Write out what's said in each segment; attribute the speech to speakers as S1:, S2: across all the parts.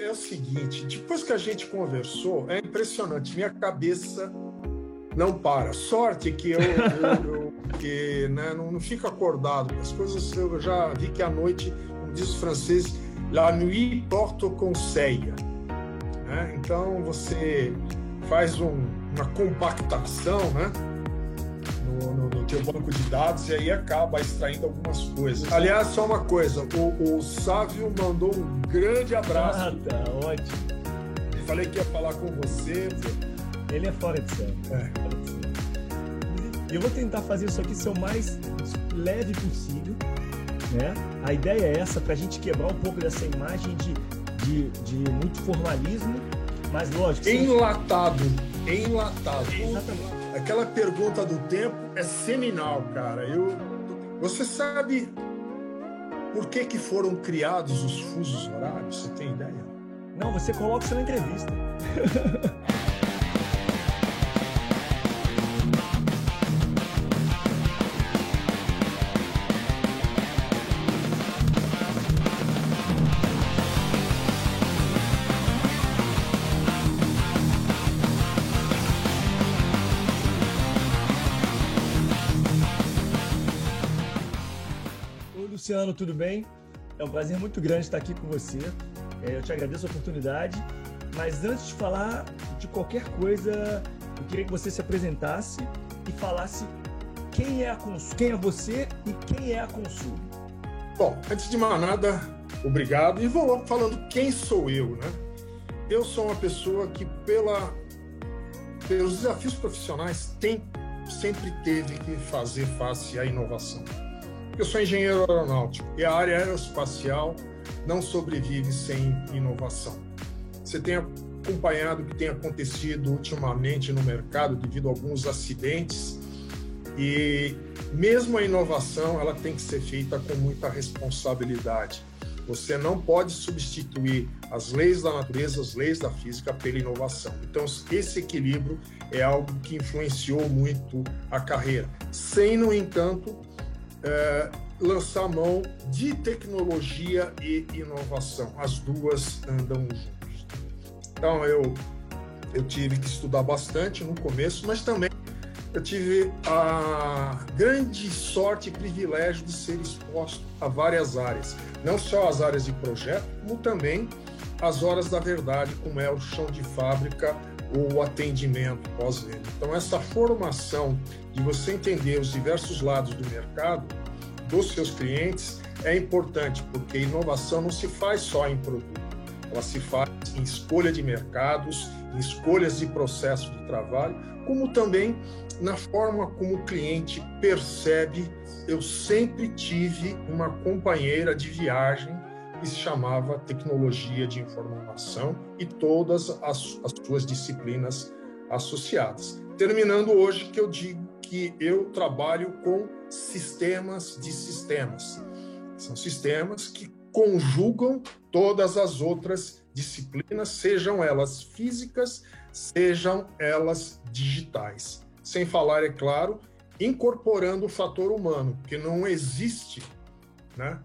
S1: é o seguinte, depois que a gente conversou, é impressionante, minha cabeça não para. Sorte que que, né, não fico acordado. As coisas eu já vi que à noite, como diz os franceses, la nuit porte conseil. Né? Então você faz uma compactação, né, no teu banco de dados e aí acaba extraindo algumas coisas. Aliás, só uma coisa, o Sávio mandou um grande abraço.
S2: Ah, tá, ótimo.
S1: Eu falei que ia falar com você.
S2: Ele é fora de série. E eu vou tentar fazer isso aqui ser o mais leve possível, né? A ideia é essa, pra gente quebrar um pouco dessa imagem de muito formalismo, mas lógico...
S1: Enlatado.
S2: Exatamente.
S1: Aquela pergunta do tempo é seminal, cara. Você sabe por que foram criados os fusos horários? Você tem ideia?
S2: Não, você coloca isso na entrevista. Luciano, tudo bem? É um prazer muito grande estar aqui com você. Eu te agradeço a oportunidade, mas antes de falar de qualquer coisa, eu queria que você se apresentasse e falasse quem é você e quem é a Consub.
S1: Bom, antes de mais nada, obrigado. E vou logo falando quem sou eu, né? Eu sou uma pessoa que, pelos desafios profissionais, sempre teve que fazer face à inovação. Eu sou engenheiro aeronáutico e a área aeroespacial não sobrevive sem inovação. Você tem acompanhado o que tem acontecido ultimamente no mercado devido a alguns acidentes e mesmo a inovação ela tem que ser feita com muita responsabilidade. Você não pode substituir as leis da natureza, as leis da física pela inovação. Então, esse equilíbrio é algo que influenciou muito a carreira. Sem, no entanto, lançar mão de tecnologia e inovação. As duas andam juntas. Então, eu tive que estudar bastante no começo, mas também eu tive a grande sorte e privilégio de ser exposto a várias áreas. Não só as áreas de projeto, como também as horas da verdade, como é o chão de fábrica ou o atendimento pós-venda. Então, essa formação de você entender os diversos lados do mercado, dos seus clientes, é importante, porque inovação não se faz só em produto, ela se faz em escolha de mercados, em escolhas de processo de trabalho, como também na forma como o cliente percebe. Eu sempre tive uma companheira de viagem que se chamava Tecnologia de Informação e todas as suas disciplinas associadas. Terminando hoje, que eu digo que eu trabalho com sistemas de sistemas. São sistemas que conjugam todas as outras disciplinas, sejam elas físicas, sejam elas digitais. Sem falar, é claro, incorporando o fator humano, porque não existe, né,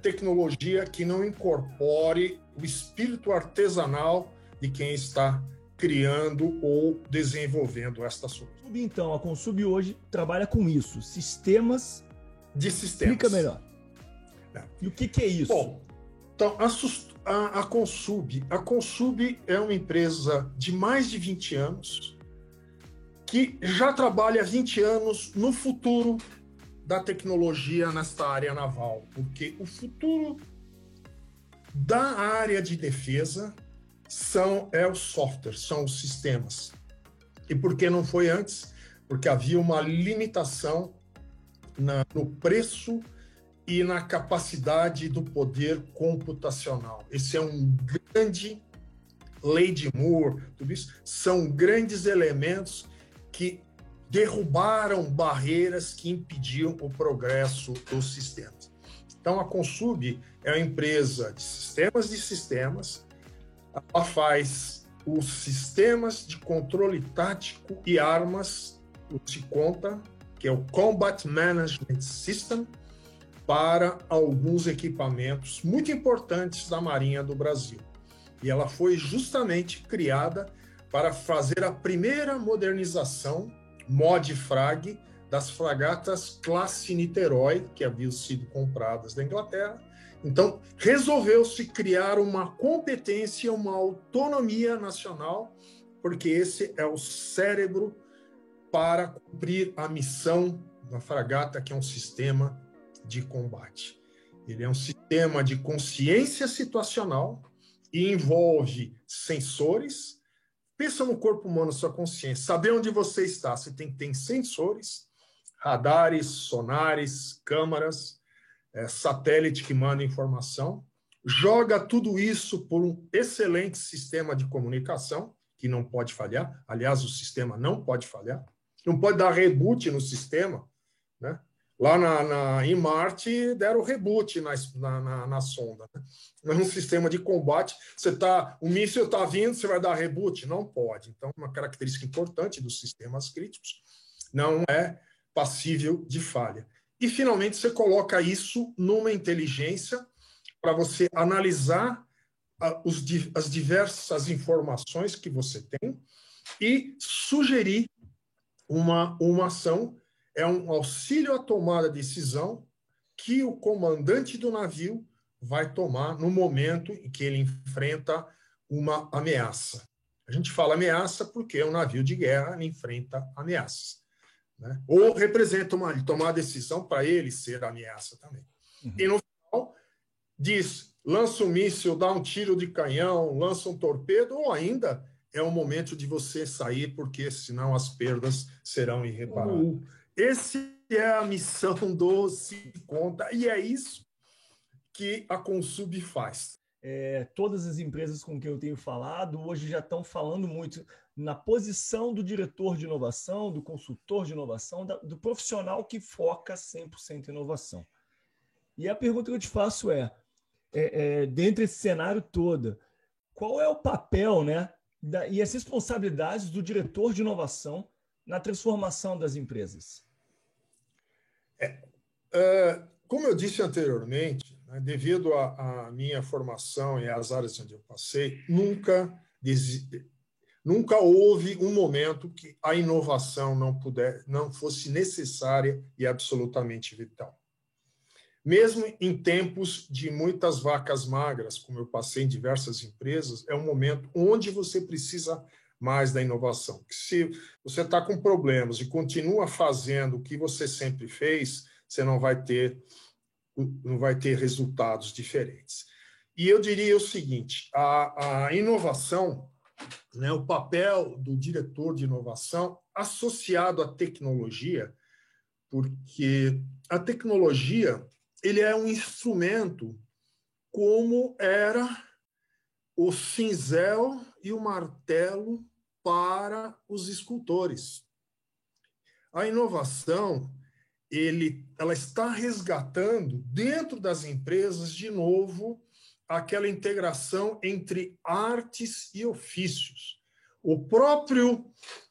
S1: tecnologia que não incorpore o espírito artesanal de quem está criando ou desenvolvendo esta solução.
S2: Então, a Consub hoje trabalha com isso, sistemas
S1: de sistemas.
S2: Explica melhor. E o que é isso?
S1: Bom, então, a Consub é uma empresa de mais de 20 anos que já trabalha há 20 anos no futuro da tecnologia nesta área naval, porque o futuro da área de defesa é o software, são os sistemas. E por que não foi antes? Porque havia uma limitação no preço e na capacidade do poder computacional. Esse é um grande lei de Moore, tudo isso são grandes elementos que derrubaram barreiras que impediam o progresso dos sistemas. Então, a Consub é uma empresa de sistemas, ela faz os sistemas de controle tático e armas, o CICONTA, que é o Combat Management System, para alguns equipamentos muito importantes da Marinha do Brasil. E ela foi justamente criada para fazer a primeira modernização, mod-frag, das fragatas classe Niterói, que haviam sido compradas da Inglaterra. Então, resolveu-se criar uma competência, uma autonomia nacional, porque esse é o cérebro para cumprir a missão da fragata, que é um sistema de combate. Ele é um sistema de consciência situacional e envolve sensores. Pensa no corpo humano, sua consciência. Saber onde você está, você tem que ter sensores, radares, sonares, câmaras, satélite que manda informação. Joga tudo isso por um excelente sistema de comunicação, que não pode falhar. Aliás, o sistema não pode falhar. Não pode dar reboot no sistema, né? Lá em Marte deram reboot na sonda, né? Mas no sistema de combate, o míssil está vindo, você vai dar reboot? Não pode. Então, uma característica importante dos sistemas críticos, não é passível de falha. E, finalmente, você coloca isso numa inteligência para você analisar as diversas informações que você tem e sugerir uma ação. É um auxílio à tomada de decisão que o comandante do navio vai tomar no momento em que ele enfrenta uma ameaça. A gente fala ameaça porque um navio de guerra ele enfrenta ameaças, né? Ou representa tomar a decisão para ele ser ameaça também. Uhum. E no final diz, lança um míssil, dá um tiro de canhão, lança um torpedo, ou ainda é o momento de você sair, porque senão as perdas serão irreparáveis. Esse é a missão do Se Conta, e é isso que a Consub faz.
S2: Todas as empresas com quem eu tenho falado hoje já estão falando muito na posição do diretor de inovação, do consultor de inovação, do profissional que foca 100% em inovação. E a pergunta que eu te faço dentro desse cenário todo, qual é o papel, né, e as responsabilidades do diretor de inovação na transformação das empresas?
S1: Como eu disse anteriormente, né, devido à minha formação e às áreas onde eu passei, nunca houve um momento que a inovação não fosse necessária e absolutamente vital. Mesmo em tempos de muitas vacas magras, como eu passei em diversas empresas, é um momento onde você precisa mais da inovação. Se você está com problemas e continua fazendo o que você sempre fez, você não vai ter resultados diferentes. E eu diria o seguinte, a inovação, né, o papel do diretor de inovação associado à tecnologia, porque a tecnologia ele é um instrumento como era o cinzel e o martelo para os escultores. A inovação ela está resgatando dentro das empresas, de novo, aquela integração entre artes e ofícios. O próprio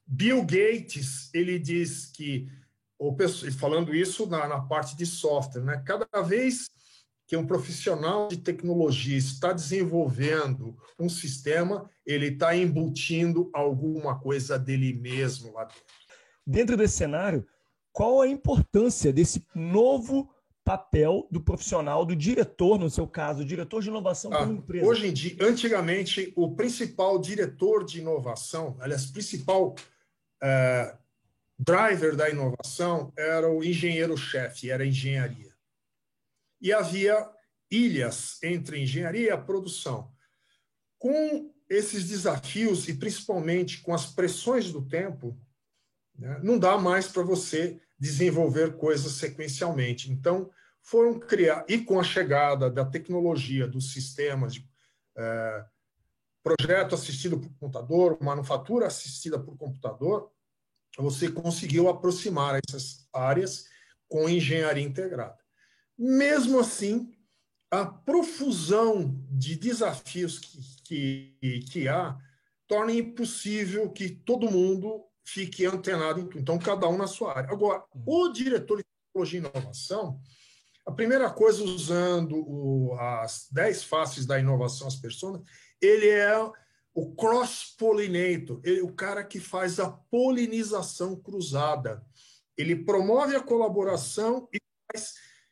S1: Bill Gates, ele diz que, falando isso na parte de software, né? Cada vez que um profissional de tecnologia está desenvolvendo um sistema, ele está embutindo alguma coisa dele mesmo lá dentro.
S2: Dentro desse cenário, qual a importância desse novo papel do profissional, do diretor, no seu caso, o diretor de inovação para uma empresa?
S1: Hoje em dia, antigamente, o principal diretor de inovação, aliás, principal driver da inovação era o engenheiro-chefe, era a engenharia. E havia ilhas entre engenharia e a produção. Com esses desafios, e principalmente com as pressões do tempo, né, não dá mais para você desenvolver coisas sequencialmente. Então, foram criar, e com a chegada da tecnologia, dos sistemas de projeto assistido por computador, manufatura assistida por computador, você conseguiu aproximar essas áreas com engenharia integrada. Mesmo assim, a profusão de desafios que há torna impossível que todo mundo fique antenado em tudo. Então, cada um na sua área. Agora, o diretor de tecnologia e inovação, a primeira coisa, usando as 10 faces da inovação às pessoas, ele é o cross-pollinator, o cara que faz a polinização cruzada. Ele promove a colaboração e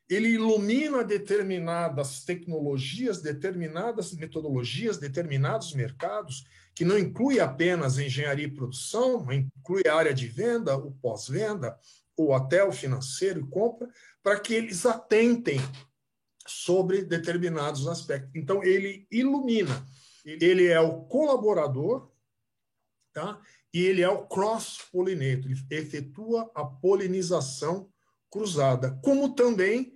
S1: ele ilumina determinadas tecnologias, determinadas metodologias, determinados mercados, que não inclui apenas engenharia e produção, mas inclui a área de venda, o pós-venda, ou até o financeiro e compra, para que eles atentem sobre determinados aspectos. Então, ele ilumina. Ele é o colaborador, tá? E ele é o cross-pollinator, ele efetua a polinização cruzada. Como também,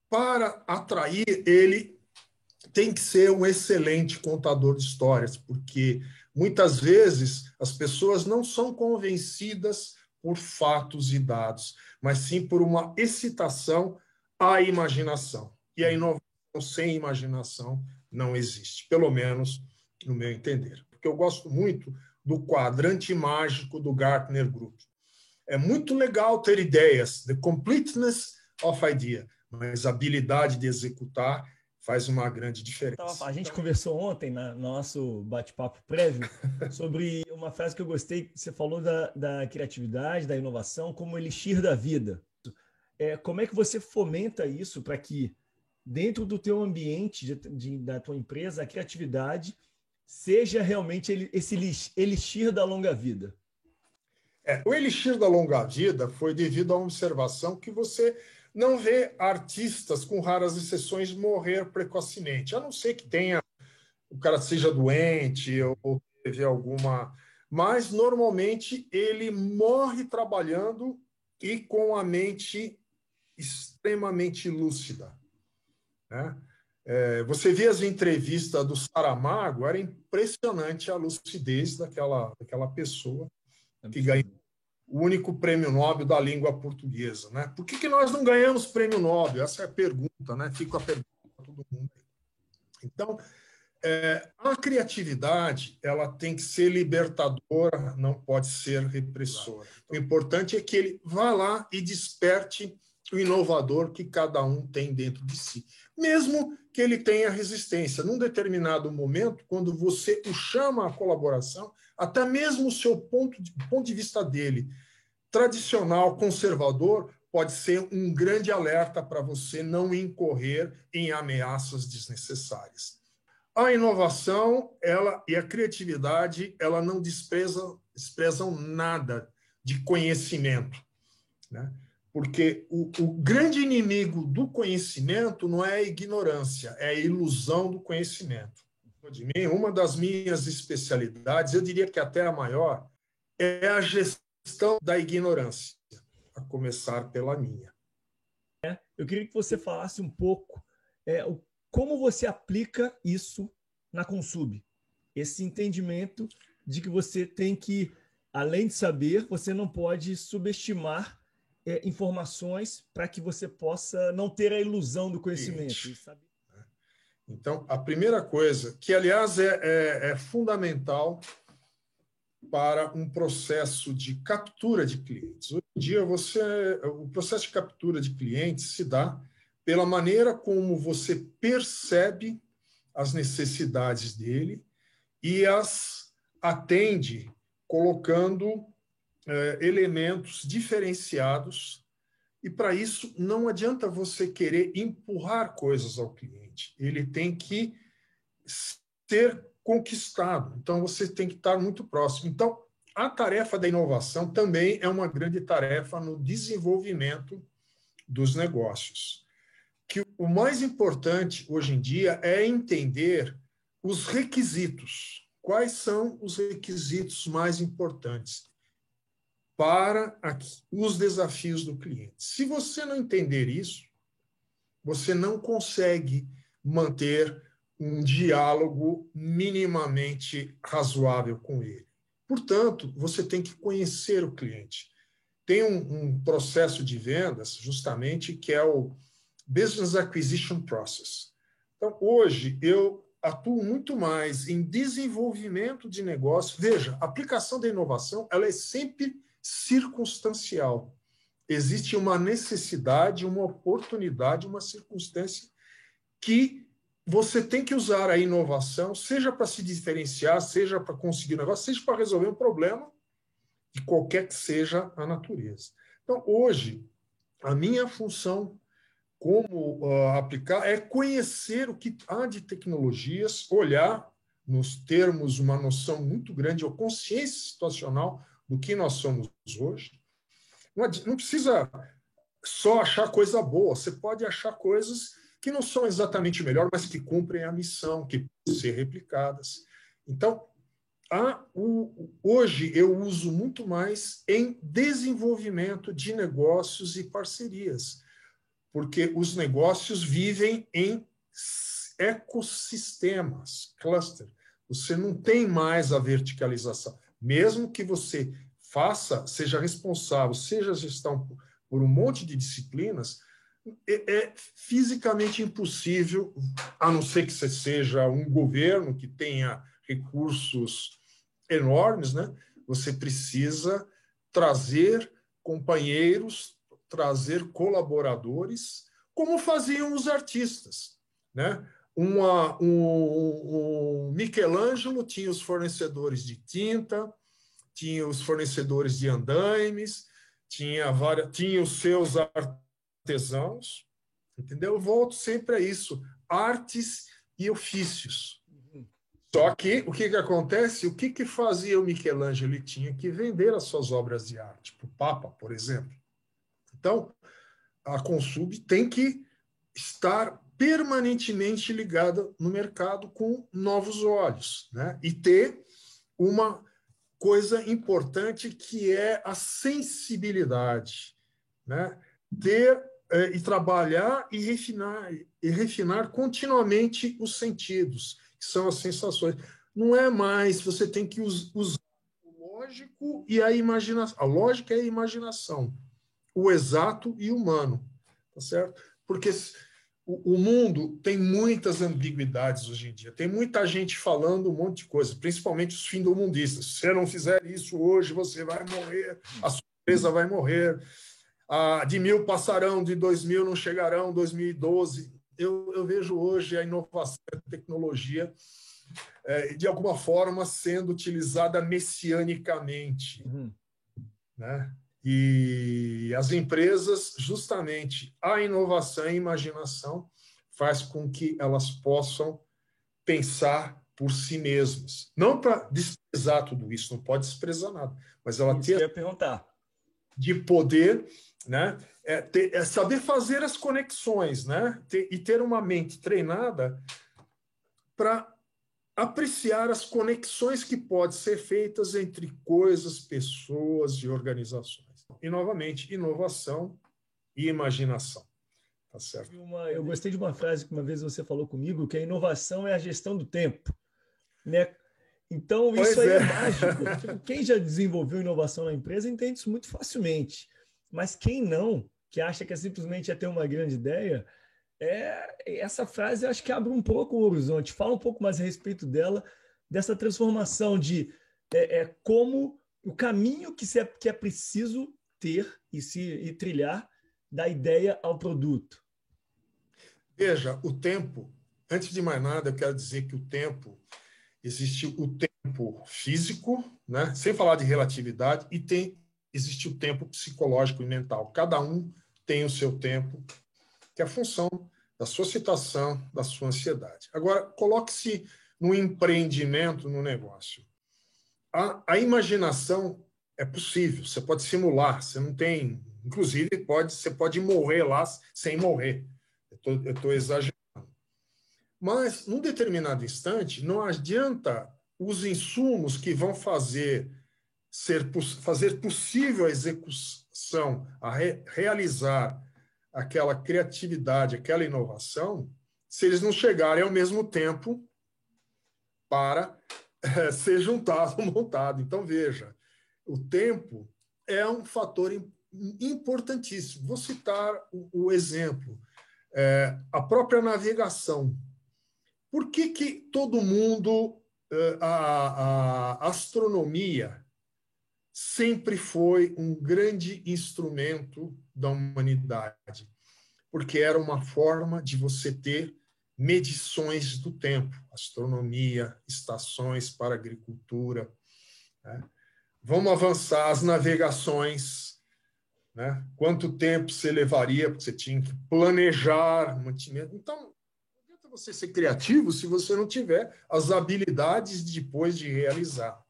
S1: para atrair, ele tem que ser um excelente contador de histórias, porque muitas vezes as pessoas não são convencidas por fatos e dados, mas sim por uma excitação à imaginação. E a inovação sem imaginação não existe, pelo menos no meu entender. Porque eu gosto muito do quadrante mágico do Gartner Group. É muito legal ter ideias, the completeness of idea, mas a habilidade de executar faz uma grande diferença.
S2: A gente conversou ontem, no nosso bate-papo prévio, sobre uma frase que eu gostei, que você falou da criatividade, da inovação, como elixir da vida. Como é que você fomenta isso para que, dentro do teu ambiente, da tua empresa, a criatividade seja realmente esse elixir da longa vida?
S1: O elixir da longa vida foi devido à observação que você não vê artistas, com raras exceções, morrer precocemente, a não ser que o cara seja doente ou teve alguma... Mas, normalmente, ele morre trabalhando e com a mente extremamente lúcida, né? Você via as entrevistas do Saramago, era impressionante a lucidez daquela pessoa que ganhou o único prêmio Nobel da língua portuguesa, né? Por que nós não ganhamos prêmio Nobel? Essa é a pergunta, né? Fica a pergunta para todo mundo. Então, a criatividade, ela tem que ser libertadora, não pode ser repressora. O importante é que ele vá lá e desperte o inovador que cada um tem dentro de si, mesmo que ele tenha resistência. Num determinado momento, quando você o chama à colaboração, até mesmo o seu ponto de vista dele, tradicional, conservador, pode ser um grande alerta para você não incorrer em ameaças desnecessárias. A inovação e a criatividade, ela não desprezam nada de conhecimento, né? Porque o grande inimigo do conhecimento não é a ignorância, é a ilusão do conhecimento. Uma das minhas especialidades, eu diria que até a maior, é a gestão da ignorância, a começar pela minha.
S2: Eu queria que você falasse um pouco como você aplica isso na Consub, esse entendimento de que você tem que, além de saber, você não pode subestimar informações para que você possa não ter a ilusão do conhecimento.
S1: Então, a primeira coisa, que aliás é fundamental para um processo de captura de clientes. Hoje em dia, o processo de captura de clientes se dá pela maneira como você percebe as necessidades dele e as atende colocando elementos diferenciados. E, para isso, não adianta você querer empurrar coisas ao cliente. Ele tem que ser conquistado. Então, você tem que estar muito próximo. Então, a tarefa da inovação também é uma grande tarefa no desenvolvimento dos negócios. Que o mais importante, hoje em dia, é entender os requisitos. Quais são os requisitos mais importantes para os desafios do cliente? Se você não entender isso, você não consegue manter um diálogo minimamente razoável com ele. Portanto, você tem que conhecer o cliente. Tem um processo de vendas, justamente, que é o Business Acquisition Process. Então, hoje, eu atuo muito mais em desenvolvimento de negócio. Veja, a aplicação da inovação, ela é sempre circunstancial. Existe uma necessidade, uma oportunidade, uma circunstância que você tem que usar a inovação, seja para se diferenciar, seja para conseguir um negócio, seja para resolver um problema, de qualquer que seja a natureza. Então, hoje, a minha função como aplicar é conhecer o que há de tecnologias, olhar nos termos uma noção muito grande, ou consciência situacional do que nós somos hoje. Não precisa só achar coisa boa, você pode achar coisas que não são exatamente melhor, mas que cumprem a missão, que podem ser replicadas. Então, hoje eu uso muito mais em desenvolvimento de negócios e parcerias, porque os negócios vivem em ecossistemas, cluster. Você não tem mais a verticalização. Mesmo que você seja responsável, seja gestão por um monte de disciplinas, é fisicamente impossível, a não ser que você seja um governo que tenha recursos enormes, né? Você precisa trazer companheiros, trazer colaboradores, como faziam os artistas, né? Um Michelangelo tinha os fornecedores de tinta, tinha os fornecedores de andaimes, tinha os seus artesãos, entendeu? Eu volto sempre a isso, artes e ofícios. Só que o que acontece? O que fazia o Michelangelo? Ele tinha que vender as suas obras de arte, para o Papa, por exemplo. Então, a Consub tem que estar permanentemente ligada no mercado com novos olhos, né? E ter uma coisa importante que é a sensibilidade, né? E trabalhar e refinar continuamente os sentidos, que são as sensações. Não é mais, você tem que usar o lógico e a imaginação. A lógica é a imaginação, o exato e o humano, tá certo? Porque o mundo tem muitas ambiguidades hoje em dia. Tem muita gente falando um monte de coisa, principalmente os findomundistas. Se você não fizer isso hoje, você vai morrer, a sua empresa vai morrer. De 1000 passarão, de 2000 não chegarão, 2012. Eu vejo hoje a inovação, a tecnologia, de alguma forma, sendo utilizada messianicamente, né? E as empresas, justamente, a inovação e a imaginação faz com que elas possam pensar por si mesmas. Não para desprezar tudo isso, não pode desprezar nada, mas ela
S2: isso que eu ia perguntar.
S1: De poder, né? Saber fazer as conexões, né? E ter uma mente treinada para apreciar as conexões que podem ser feitas entre coisas, pessoas e organizações. E, novamente, inovação e imaginação. Tá certo?
S2: Eu gostei de uma frase que uma vez você falou comigo, que a inovação é a gestão do tempo, né? Então, isso aí é mágico. Quem já desenvolveu inovação na empresa entende isso muito facilmente. Mas quem não, que acha que é simplesmente ter uma grande ideia, essa frase eu acho que abre um pouco o horizonte, fala um pouco mais a respeito dela, dessa transformação de como o caminho que é preciso ter e trilhar da ideia ao produto.
S1: Veja, o tempo, antes de mais nada, eu quero dizer que o tempo, existe o tempo físico, né? Sem falar de relatividade, e existe o tempo psicológico e mental. Cada um tem o seu tempo, que é a função da sua situação, da sua ansiedade. Agora, coloque-se no empreendimento, no negócio. A imaginação é possível, você pode simular, você não tem... Inclusive, você pode morrer lá sem morrer. Eu estou exagerando. Mas, num determinado instante, não adianta os insumos que vão fazer possível a execução, realizar aquela criatividade, aquela inovação, se eles não chegarem ao mesmo tempo para ser juntado, montado. Então, veja, o tempo é um fator importantíssimo. Vou citar o exemplo. A própria navegação. Por que todo mundo, a astronomia sempre foi um grande instrumento da humanidade? Porque era uma forma de você ter medições do tempo, astronomia, estações para agricultura, né? Vamos avançar as navegações, né? Quanto tempo você levaria, porque você tinha que planejar mantimento. Então, não adianta você ser criativo se você não tiver as habilidades depois de realizar.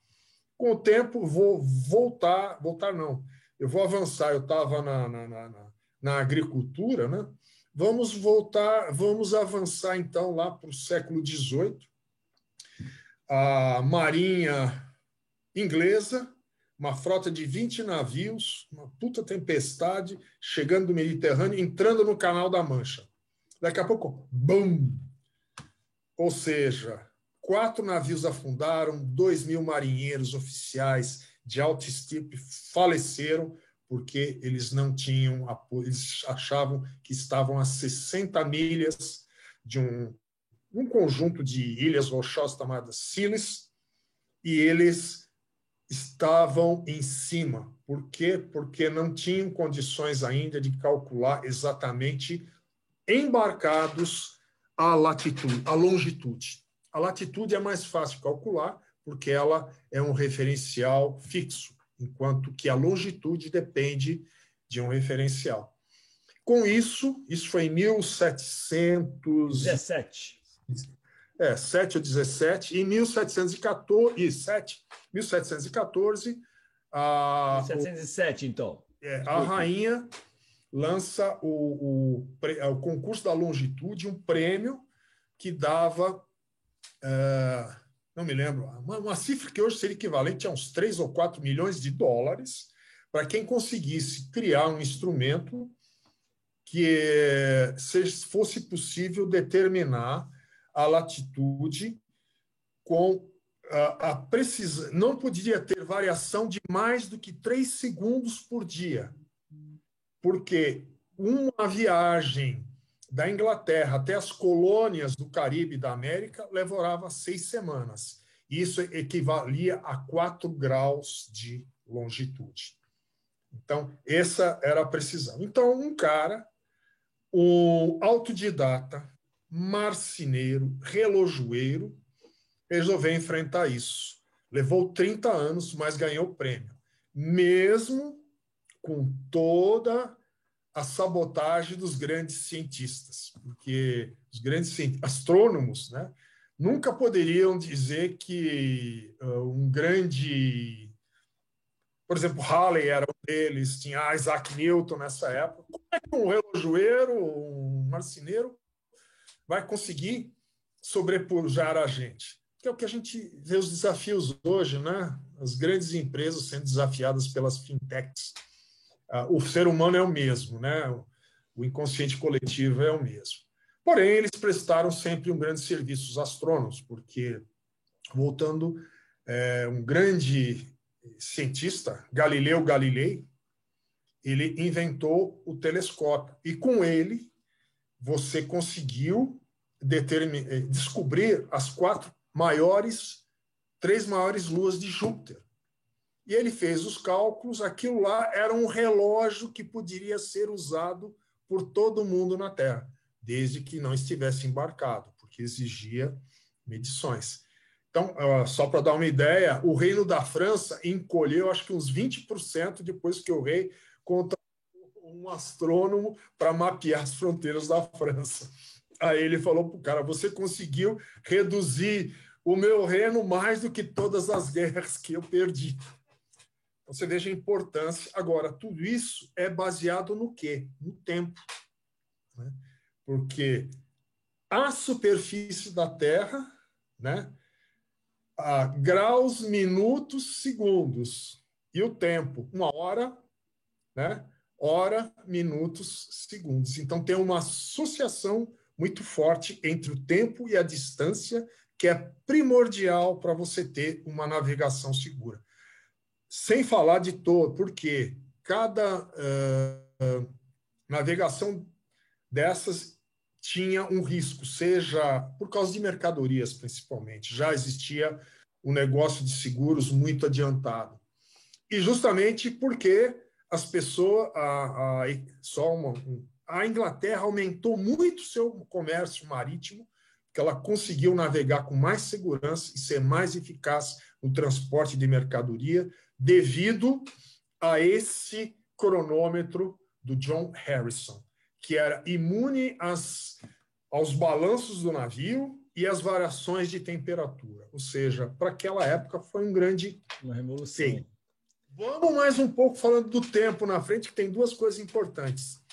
S1: Com o tempo, vou voltar não, eu vou avançar, eu estava na agricultura, né? Vamos avançar, então, lá para o século XVIII. A Marinha inglesa, uma frota de 20 navios, uma puta tempestade, chegando do Mediterrâneo, entrando no Canal da Mancha. Daqui a pouco, bum! Ou seja, 4 navios afundaram, 2.000 marinheiros oficiais de alta estirpe faleceram porque eles não tinham apoio, eles achavam que estavam a 60 milhas de um conjunto de ilhas rochosas chamadas Scilly, e eles estavam em cima. Por quê? Porque não tinham condições ainda de calcular exatamente embarcados a latitude, a longitude. A latitude é mais fácil de calcular porque ela é um referencial fixo, enquanto que a longitude depende de um referencial. Com isso foi em
S2: 17.
S1: 7 ou 17, em 1714, 1714
S2: 1707, então.
S1: A rainha lança o concurso da longitude, um prêmio que dava, não me lembro, uma cifra que hoje seria equivalente a uns 3 ou 4 milhões de dólares para quem conseguisse criar um instrumento que fosse possível determinar a latitude com a precisão. Não poderia ter variação de mais do que 3 segundos por dia, porque uma viagem da Inglaterra até as colônias do Caribe e da América levava 6 semanas. Isso equivalia a 4 graus de longitude. Então, essa era a precisão. Então, um cara, um autodidata, marceneiro, relojoeiro, resolveu enfrentar isso. Levou 30 anos, mas ganhou o prêmio. Mesmo com toda a sabotagem dos grandes cientistas, porque os grandes astrônomos, né, nunca poderiam dizer que um grande... Por exemplo, Halley era um deles, tinha Isaac Newton nessa época. Como é que um relojoeiro, um marceneiro, vai conseguir sobrepujar a gente? Que é o que a gente vê os desafios hoje, né? As grandes empresas sendo desafiadas pelas fintechs. O ser humano é o mesmo, né? O inconsciente coletivo é o mesmo. Porém, eles prestaram sempre um grande serviço aos astrônomos, porque, voltando, um grande cientista, Galileu Galilei, ele inventou o telescópio. E com ele, você conseguiu descobrir as 3 maiores luas de Júpiter. E ele fez os cálculos, aquilo lá era um relógio que poderia ser usado por todo mundo na Terra, desde que não estivesse embarcado, porque exigia medições. Então, só para dar uma ideia, o Reino da França encolheu, acho que uns 20% depois que o rei contratou um astrônomo para mapear as fronteiras da França. Aí ele falou para o cara, você conseguiu reduzir o meu reino mais do que todas as guerras que eu perdi. Você veja a importância. Agora, tudo isso é baseado no quê? No tempo. Né? Porque a superfície da Terra, né, a graus, minutos, segundos. E o tempo, 1 hora, né? Hora, minutos, segundos. Então, tem uma associação muito forte entre o tempo e a distância, que é primordial para você ter uma navegação segura. Sem falar de todo, porque cada navegação dessas tinha um risco, seja por causa de mercadorias, principalmente. Já existia um negócio de seguros muito adiantado. E justamente porque as pessoas... a Inglaterra aumentou muito seu comércio marítimo que ela conseguiu navegar com mais segurança e ser mais eficaz no transporte de mercadoria devido a esse cronômetro do John Harrison, que era imune aos balanços do navio e às variações de temperatura. Ou seja, para aquela época foi
S2: uma revolução.
S1: feito. Vamos mais um pouco falando do tempo na frente, que tem duas coisas importantes.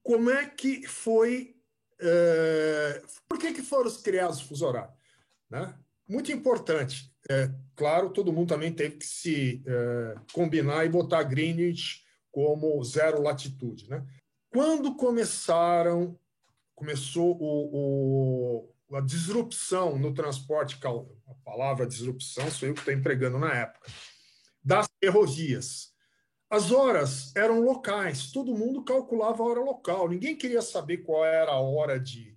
S1: Como é que foi... por que foram criados os fuso horários? Né? Muito importante. Claro, todo mundo também teve que se combinar e botar Greenwich como zero latitude. Né? Quando começou a disrupção no transporte, a palavra disrupção sou eu que estou empregando na época, das ferrovias. As horas eram locais, todo mundo calculava a hora local, ninguém queria saber qual era a hora de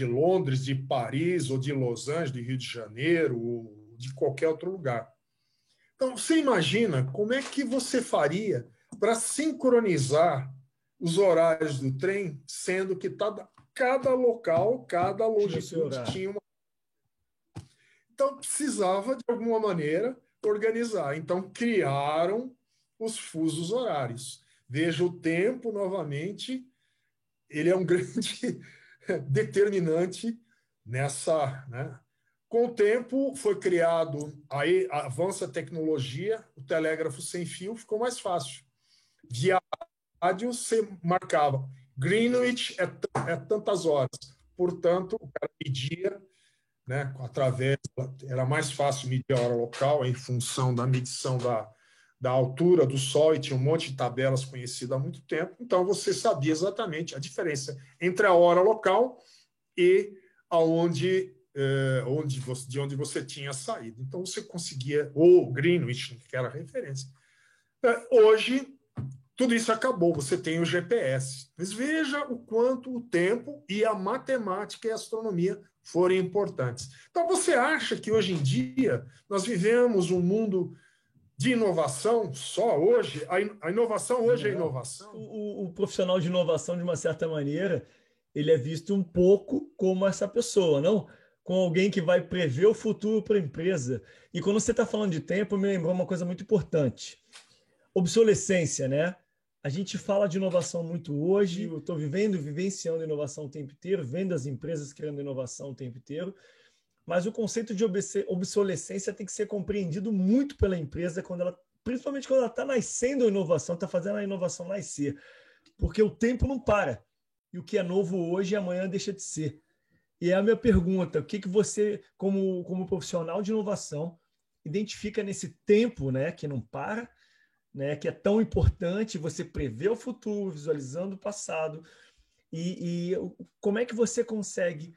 S1: Londres, de Paris, ou de Los Angeles, de Rio de Janeiro, ou de qualquer outro lugar. Então, você imagina como é que você faria para sincronizar os horários do trem, sendo que cada local, cada longitude tinha uma... Então, precisava, de alguma maneira, organizar. Então, criaram os fusos horários. Veja, o tempo, novamente, ele é um grande determinante nessa... Né? Com o tempo, foi criado, aí avança a tecnologia, o telégrafo sem fio ficou mais fácil. Via rádio, você marcava Greenwich é tantas horas. Portanto, o cara media, né, era mais fácil medir a hora local em função da medição da altura do Sol, e tinha um monte de tabelas conhecidas há muito tempo, então você sabia exatamente a diferença entre a hora local e de onde você tinha saído. Então você conseguia, ou Greenwich, que era a referência. Hoje, tudo isso acabou, você tem o GPS. Mas veja o quanto o tempo e a matemática e a astronomia foram importantes. Então, você acha que hoje em dia nós vivemos um mundo de inovação só hoje? A inovação hoje é inovação?
S2: O profissional de inovação, de uma certa maneira, ele é visto um pouco como essa pessoa, não? Com alguém que vai prever o futuro para a empresa. E quando você está falando de tempo, me lembrou uma coisa muito importante. Obsolescência, né? A gente fala de inovação muito hoje, eu estou vivenciando inovação o tempo inteiro, vendo as empresas criando inovação o tempo inteiro, mas o conceito de obsolescência tem que ser compreendido muito pela empresa, principalmente quando ela está nascendo a inovação, está fazendo a inovação nascer, porque o tempo não para, e o que é novo hoje, amanhã deixa de ser. E é a minha pergunta, o que você, como profissional de inovação, identifica nesse tempo, né, que não para, né, que é tão importante você prever o futuro, visualizando o passado, e como é que você consegue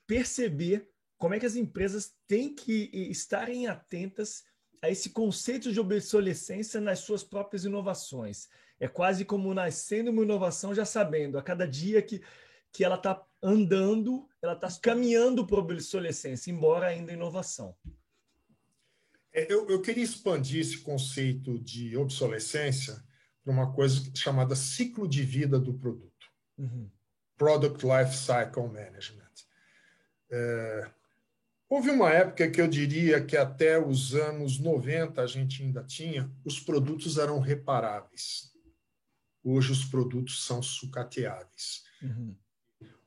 S2: perceber como é que as empresas têm que estarem atentas a esse conceito de obsolescência nas suas próprias inovações. É quase como nascendo uma inovação já sabendo, a cada dia que ela está andando, ela está caminhando para a obsolescência, embora ainda inovação.
S1: Eu queria expandir esse conceito de obsolescência para uma coisa chamada ciclo de vida do produto.
S2: Uhum.
S1: Product Life Cycle Management. Houve uma época que eu diria que até os anos 90 a gente ainda tinha, os produtos eram reparáveis. Hoje os produtos são sucateáveis.
S2: Uhum.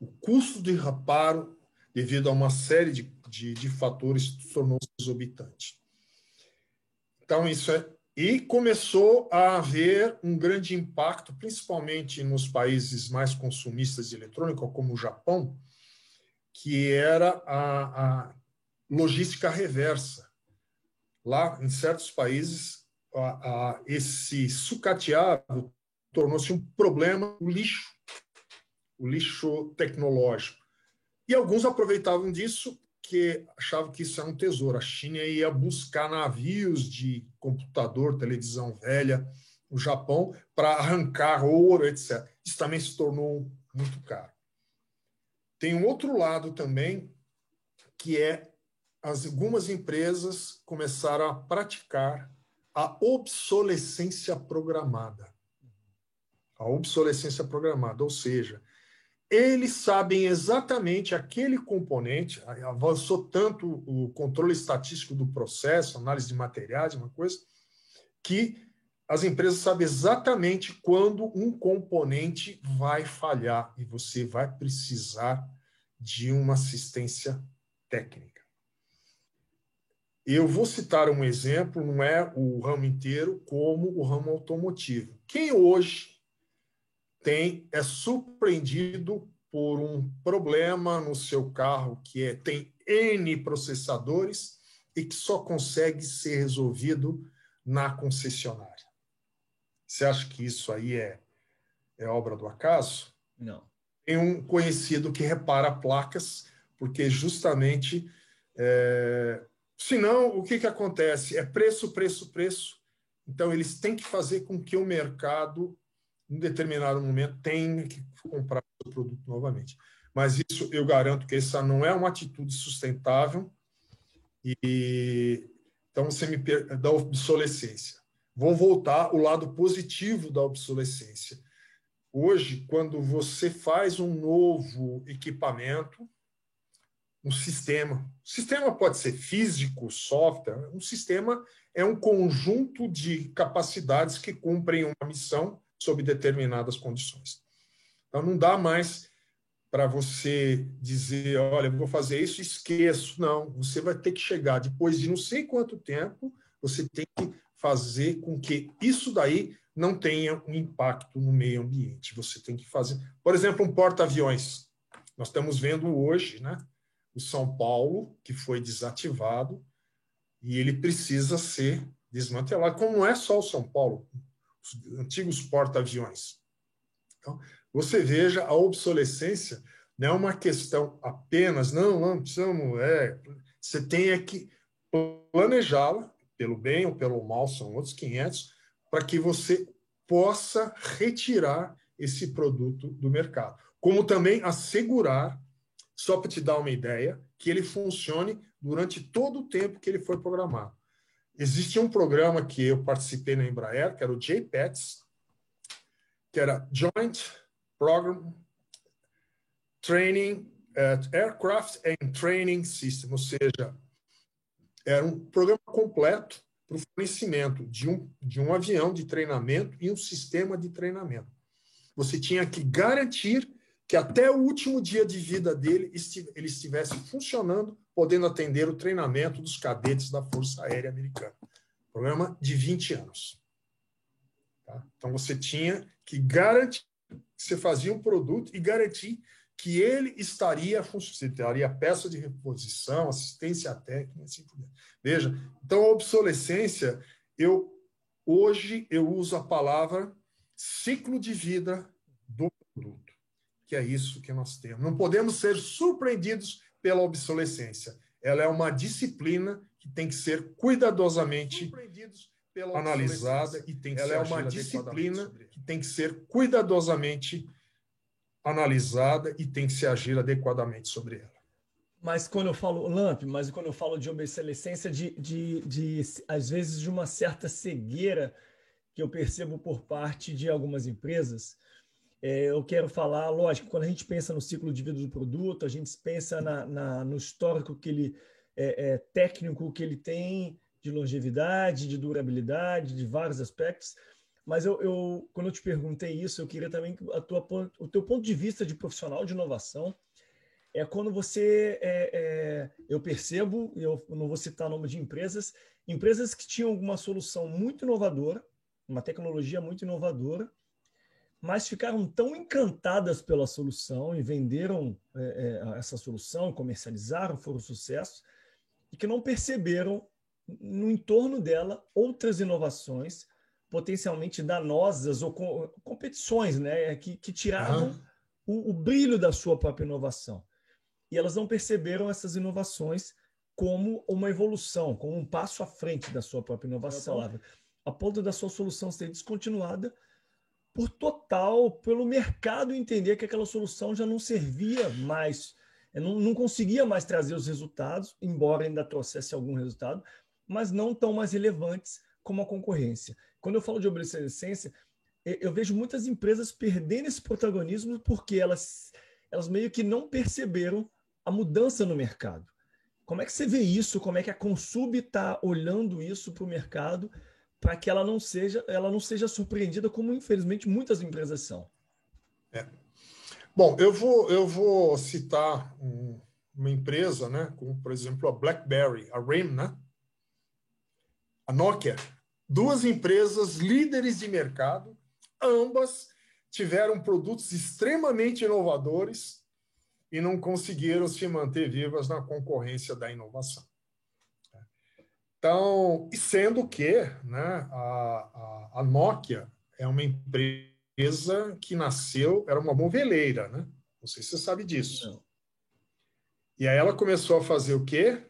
S1: O custo de reparo, devido a uma série de fatores, tornou-se exorbitante. Então, e começou a haver um grande impacto, principalmente nos países mais consumistas de eletrônica, como o Japão, que era a logística reversa. Lá, em certos países, esse sucateado tornou-se um problema, o lixo tecnológico. E alguns aproveitavam disso, que achavam que isso era um tesouro. A China ia buscar navios de computador, televisão velha no Japão para arrancar ouro, etc. Isso também se tornou muito caro. Tem um outro lado também, que é algumas empresas começaram a praticar a obsolescência programada. A obsolescência programada, ou seja, eles sabem exatamente aquele componente, avançou tanto o controle estatístico do processo, análise de materiais, uma coisa, que as empresas sabem exatamente quando um componente vai falhar e você vai precisar de uma assistência técnica. Eu vou citar um exemplo, não é o ramo inteiro, como o ramo automotivo. Quem hoje é surpreendido por um problema no seu carro que tem N processadores e que só consegue ser resolvido na concessionária? Você acha que isso aí é obra do acaso?
S2: Não.
S1: Tem um conhecido que repara placas, porque justamente, senão, o que acontece? É preço, preço, preço. Então, eles têm que fazer com que o mercado, em determinado momento, tenha que comprar o produto novamente. Mas isso, eu garanto que essa não é uma atitude sustentável. Então, você me da obsolescência. Vou voltar ao lado positivo da obsolescência. Hoje, quando você faz um novo equipamento, um sistema pode ser físico, software, um sistema é um conjunto de capacidades que cumprem uma missão sob determinadas condições. Então, não dá mais para você dizer, olha, eu vou fazer isso, esqueço. Não, você vai ter que chegar, depois de não sei quanto tempo, você tem que fazer com que isso daí não tenha um impacto no meio ambiente. Você tem que fazer, por exemplo, um porta-aviões. Nós estamos vendo hoje, né, o São Paulo, que foi desativado, e ele precisa ser desmantelado, como não é só o São Paulo, os antigos porta-aviões. Então, você veja, a obsolescência não é uma questão apenas, não precisamos, você tem que planejá-la, pelo bem ou pelo mal, são outros 500, para que você possa retirar esse produto do mercado. Como também assegurar, só para te dar uma ideia, que ele funcione durante todo o tempo que ele foi programado. Existia um programa que eu participei na Embraer, que era o JPETS, que era Joint Program Training, Aircraft and Training System, ou seja, era um programa completo para o fornecimento de um avião de treinamento e um sistema de treinamento. Você tinha que garantir que até o último dia de vida dele ele estivesse funcionando, podendo atender o treinamento dos cadetes da Força Aérea Americana. Programa de 20 anos. Tá? Então, você tinha que garantir que você fazia um produto e garantir que ele estaria funcionando. Você teria peça de reposição, assistência técnica, assim por diante. Veja, então a obsolescência, hoje eu uso a palavra ciclo de vida do produto, que é isso que nós temos. Não podemos ser surpreendidos pela obsolescência. Ela é uma disciplina que tem que ser cuidadosamente analisada e tem que ser analisada e tem que se agir adequadamente sobre ela.
S2: Mas quando eu falo, Lamp, de obsolescência, às vezes de uma certa cegueira que eu percebo por parte de algumas empresas, eu quero falar, lógico, quando a gente pensa no ciclo de vida do produto, a gente pensa no histórico que ele técnico que ele tem, de longevidade, de durabilidade, de vários aspectos. Mas quando eu te perguntei isso, eu queria também o teu ponto de vista de profissional de inovação é quando você, eu percebo, eu não vou citar o nome de empresas que tinham alguma solução muito inovadora, uma tecnologia muito inovadora, mas ficaram tão encantadas pela solução e venderam essa solução, comercializaram, foram sucesso, e que não perceberam no entorno dela outras inovações potencialmente danosas ou competições, né, que tiravam o brilho da sua própria inovação. E elas não perceberam essas inovações como uma evolução, como um passo à frente da sua própria inovação, a ponto da sua solução ser descontinuada pelo mercado entender que aquela solução já não servia mais, não conseguia mais trazer os resultados, embora ainda trouxesse algum resultado, mas não tão mais relevantes como a concorrência. Quando eu falo de obsolescência, eu vejo muitas empresas perdendo esse protagonismo porque elas elas meio que não perceberam a mudança no mercado. Como é que você vê isso? Como é que a Consub está olhando isso para o mercado para que ela não seja surpreendida como, infelizmente, muitas empresas são?
S1: Bom, eu vou citar uma empresa, né, como, por exemplo, a BlackBerry, a RIM, né, a Nokia, duas empresas líderes de mercado, ambas tiveram produtos extremamente inovadores e não conseguiram se manter vivas na concorrência da inovação. Então, sendo que, né, a Nokia é uma empresa que nasceu, era uma moveleira, né? Não sei se você sabe disso.
S2: Não.
S1: E aí ela começou a fazer o quê?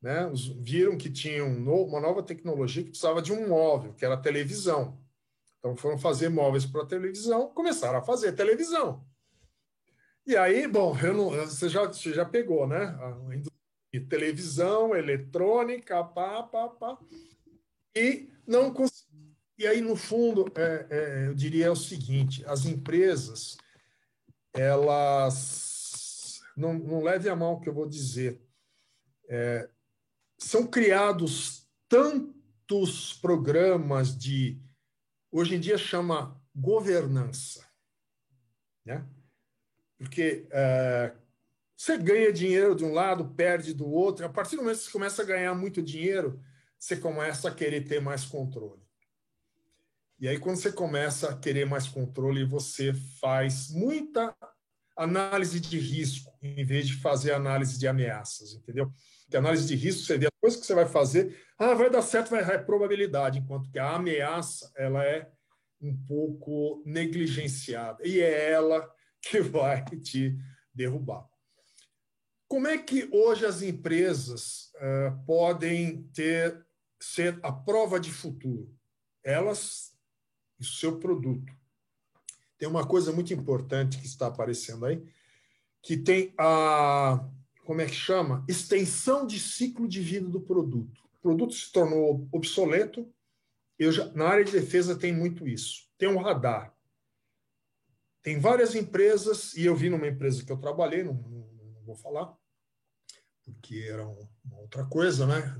S1: Né? Viram que tinha uma nova tecnologia que precisava de um móvel, que era a televisão. Então foram fazer móveis para televisão, começaram a fazer televisão. E aí, bom, você já pegou, né? Televisão, eletrônica, e não consegui. E aí, no fundo, eu diria o seguinte: as empresas, elas não levem a mal o que eu vou dizer. São criados tantos programas de, hoje em dia chama governança, né? Porque você ganha dinheiro de um lado, perde do outro. A partir do momento que você começa a ganhar muito dinheiro, você começa a querer ter mais controle. E aí, quando você começa a querer mais controle, você faz muita análise de risco, em vez de fazer análise de ameaças, entendeu? Porque análise de risco, você vê as coisas que você vai fazer, vai dar certo, vai dar probabilidade, enquanto que a ameaça, ela é um pouco negligenciada. E é ela que vai te derrubar. Como é que hoje as empresas podem ser a prova de futuro? Elas e o seu produto. Tem uma coisa muito importante que está aparecendo aí, que tem como é que chama? Extensão de ciclo de vida do produto. O produto se tornou obsoleto. Na área de defesa tem muito isso. Tem um radar. Tem várias empresas, e eu vi numa empresa que eu trabalhei, não vou falar, porque era uma outra coisa, né?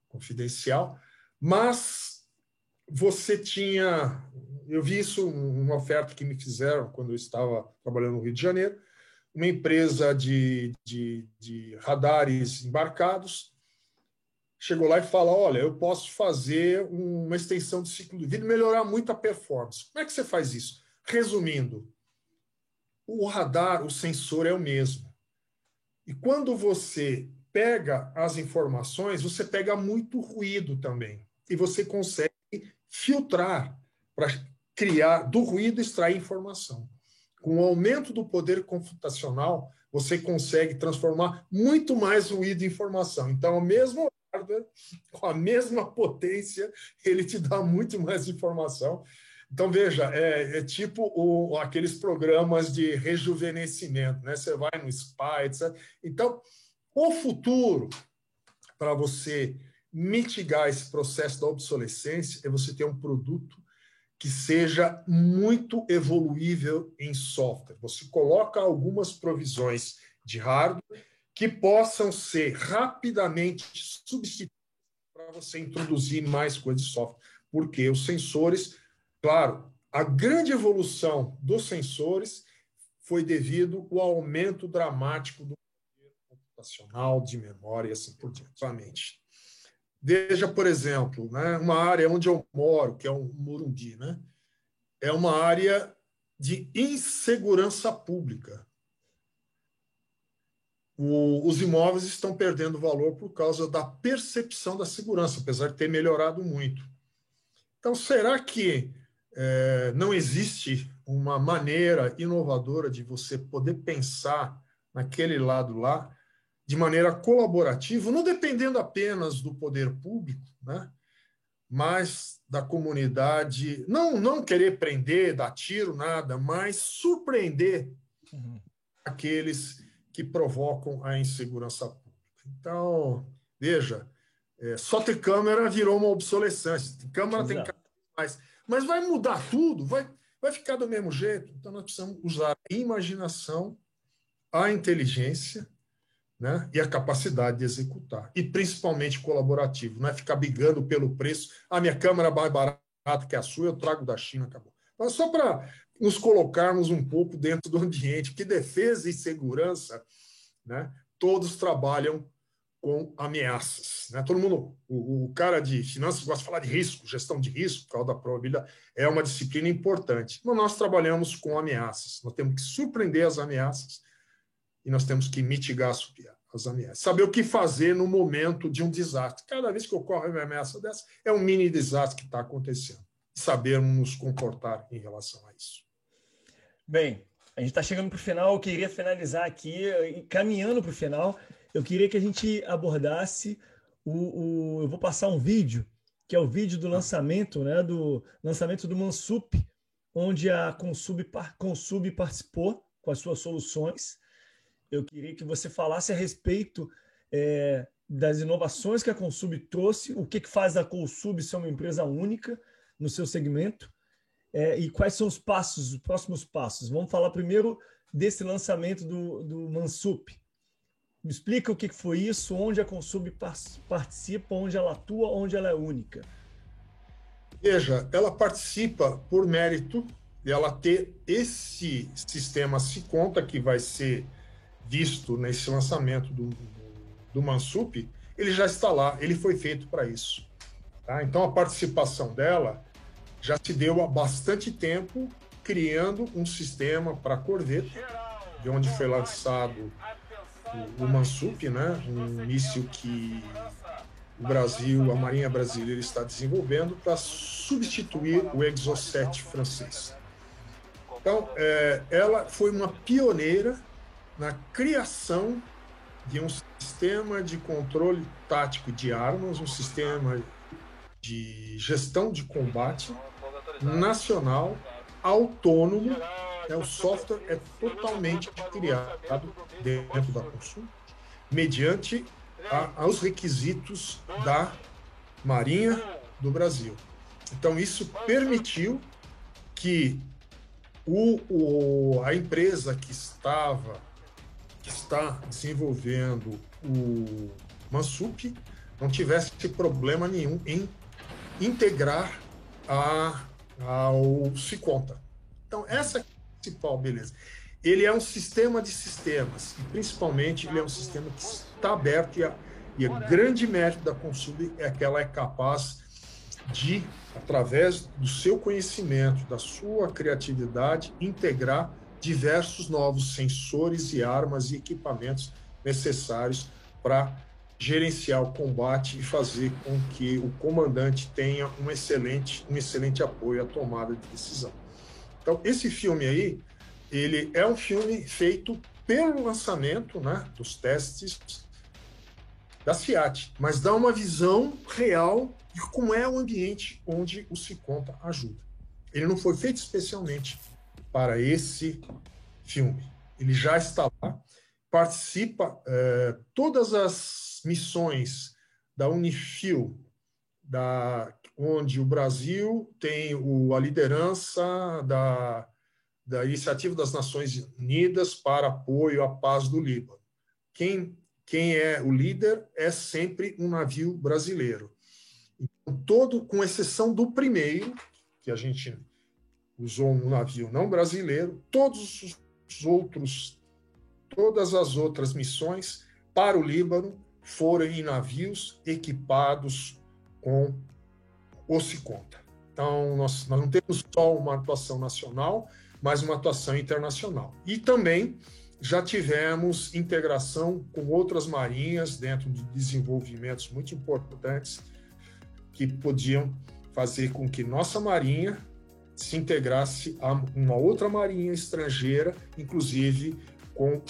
S1: Confidencial, mas você tinha... Eu vi isso numa oferta que me fizeram quando eu estava trabalhando no Rio de Janeiro, uma empresa de radares embarcados, chegou lá e falou: olha, eu posso fazer uma extensão de ciclo de vida e melhorar muito a performance. Como é que você faz isso? Resumindo, o radar, o sensor é o mesmo. E quando você pega as informações, você pega muito ruído também. E você consegue filtrar para criar do ruído e extrair informação. Com o aumento do poder computacional, você consegue transformar muito mais ruído em informação. Então, o mesmo hardware, com a mesma potência, ele te dá muito mais informação. Então, veja, é tipo aqueles programas de rejuvenescimento, né? Você vai no spa, etc. Então, o futuro, para você mitigar esse processo da obsolescência, é você ter um produto que seja muito evoluível em software. Você coloca algumas provisões de hardware que possam ser rapidamente substituídas para você introduzir mais coisas de software. Porque os sensores, claro, a grande evolução dos sensores foi devido ao aumento dramático do poder computacional, de memória e assim por diante. Veja, por exemplo, né, uma área onde eu moro, que é o Morumbi, né, é uma área de insegurança pública. Os imóveis estão perdendo valor por causa da percepção da segurança, apesar de ter melhorado muito. Então, será que não existe uma maneira inovadora de você poder pensar naquele lado lá, de maneira colaborativa, não dependendo apenas do poder público, né? Mas da comunidade, não querer prender, dar tiro, nada, mas surpreender aqueles que provocam a insegurança pública. Então, veja, só ter câmera virou uma obsolescência. Câmera tem cada vez mais. Mas vai mudar tudo? Vai ficar do mesmo jeito? Então, nós precisamos usar a imaginação a inteligência, né, e a capacidade de executar. E principalmente colaborativo, não é ficar brigando pelo preço. A minha câmera é mais barata que a sua, eu trago da China, acabou. Mas só para nos colocarmos um pouco dentro do ambiente, que defesa e segurança, né, todos trabalham com ameaças, né? Todo mundo, o cara de finanças gosta de falar de risco, gestão de risco, por causa da probabilidade, é uma disciplina importante. Mas nós trabalhamos com ameaças, nós temos que surpreender as ameaças e nós temos que mitigar as ameaças. Saber o que fazer no momento de um desastre. Cada vez que ocorre uma ameaça dessa, é um mini desastre que está acontecendo. Sabermos nos comportar em relação a isso.
S2: Bem, a gente está chegando para o final, eu queria finalizar aqui, caminhando para o final, eu queria que a gente abordasse eu vou passar um vídeo, que é o vídeo do lançamento, né, do lançamento do Mansup, onde a Consub participou com as suas soluções. Eu queria que você falasse a respeito das inovações que a Consub trouxe, o que faz a Consub ser uma empresa única no seu segmento, e quais são os próximos passos. Vamos falar primeiro desse lançamento do Mansup. Me explica o que foi isso, onde a Consub participa, onde ela atua, onde ela é única.
S1: Veja, ela participa por mérito de ela ter esse sistema SeaConta, que vai ser visto nesse lançamento do Mansup. Ele já está lá, ele foi feito para isso. Tá? Então, a participação dela já se deu há bastante tempo, criando um sistema para corvette, de onde foi lançado o Mansup, né? Um míssil que o Brasil, a Marinha Brasileira está desenvolvendo para substituir o Exocet francês. Então, ela foi uma pioneira na criação de um sistema de controle tático de armas, um sistema de gestão de combate nacional, autônomo. O software é totalmente criado dentro da Consub, mediante aos requisitos da Marinha do Brasil. Então, isso permitiu que a empresa que está desenvolvendo o Mansup não tivesse problema nenhum em integrar ao SeaConta. Então, essa é a principal beleza. Ele é um sistema de sistemas, e principalmente ele é um sistema que está aberto, e o grande mérito da Consub é que ela é capaz de, através do seu conhecimento, da sua criatividade, integrar diversos novos sensores e armas e equipamentos necessários para gerenciar o combate e fazer com que o comandante tenha um excelente apoio à tomada de decisão. Então, esse filme aí, ele é um filme feito pelo lançamento, né, dos testes da SEAT, mas dá uma visão real de como é o ambiente onde o SeaConta ajuda. Ele não foi feito especialmente para esse filme. Ele já está lá, participa todas as missões da UNIFIL, onde o Brasil tem a liderança da Iniciativa das Nações Unidas para apoio à paz do Líbano. Quem é o líder é sempre um navio brasileiro. Então, com exceção do primeiro, que a gente usou um navio não brasileiro, todas as outras missões para o Líbano foram em navios equipados com o SeaConta. Então, nós não temos só uma atuação nacional, mas uma atuação internacional. E também já tivemos integração com outras marinhas dentro de desenvolvimentos muito importantes que podiam fazer com que nossa marinha se integrasse a uma outra marinha estrangeira, inclusive com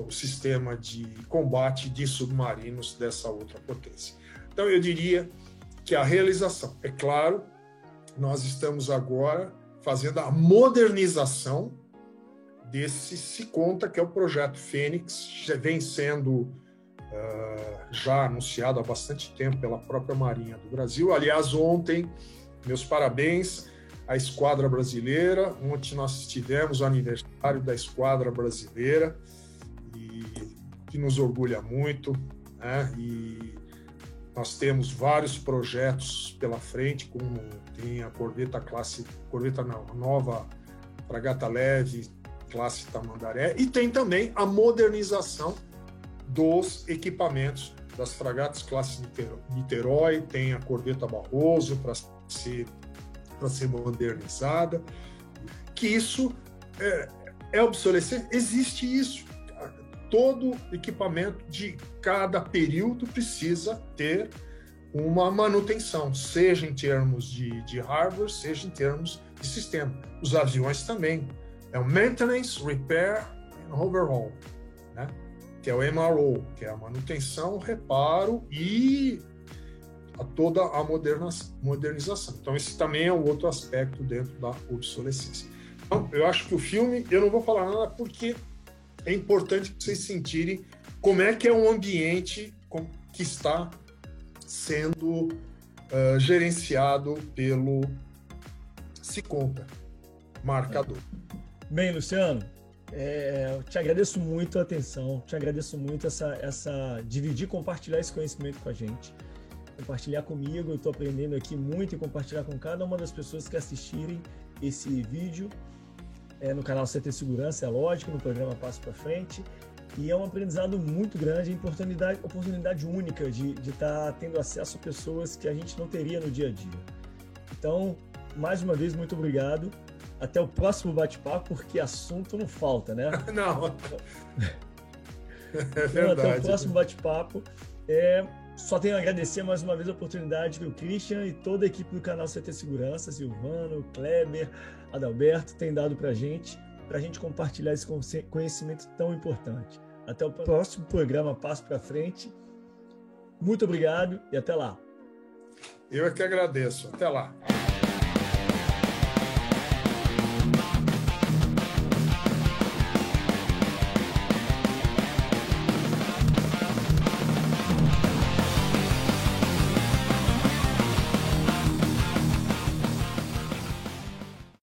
S1: o sistema de combate de submarinos dessa outra potência. Então, eu diria que a realização, é claro, nós estamos agora fazendo a modernização desse SeaConta, que é o projeto Fênix, já vem sendo já anunciado há bastante tempo pela própria Marinha do Brasil. Aliás, ontem, meus parabéns à Esquadra Brasileira, ontem nós tivemos o aniversário da Esquadra Brasileira, e que nos orgulha muito, né? E nós temos vários projetos pela frente, como tem a a nova fragata leve, classe Tamandaré, e tem também a modernização dos equipamentos das fragatas classe Niterói, tem a corveta Barroso para ser modernizada, que isso é obsolescência, existe isso. Todo equipamento de cada período precisa ter uma manutenção, seja em termos de hardware, seja em termos de sistema. Os aviões também. É o Maintenance, Repair and Overhaul, né? Que é o MRO, que é a manutenção, reparo e toda a modernização. Então, esse também é um outro aspecto dentro da obsolescência. Então, eu acho que o filme, eu não vou falar nada porque é importante vocês sentirem como é que é um ambiente que está sendo gerenciado pelo SeaConta, marcador.
S2: Bem, Luciano, eu te agradeço muito a atenção, te agradeço muito essa dividir, compartilhar esse conhecimento com a gente, compartilhar comigo. Eu estou aprendendo aqui muito e compartilhar com cada uma das pessoas que assistirem esse vídeo no canal CT Segurança, é lógico, no programa Passo para Frente. E é um aprendizado muito grande, oportunidade única de estar tendo acesso a pessoas que a gente não teria no dia a dia. Então, mais uma vez, muito obrigado. Até o próximo bate-papo, porque assunto não falta, né?
S1: Não. É verdade.
S2: Então, até o próximo bate-papo. Só tenho a agradecer mais uma vez a oportunidade que o Christian e toda a equipe do canal CT Segurança, Silvano, Kleber, Adalberto, tem dado para a gente compartilhar esse conhecimento tão importante. Até o próximo programa Passo para Frente. Muito obrigado e até lá.
S1: Eu é que agradeço. Até lá.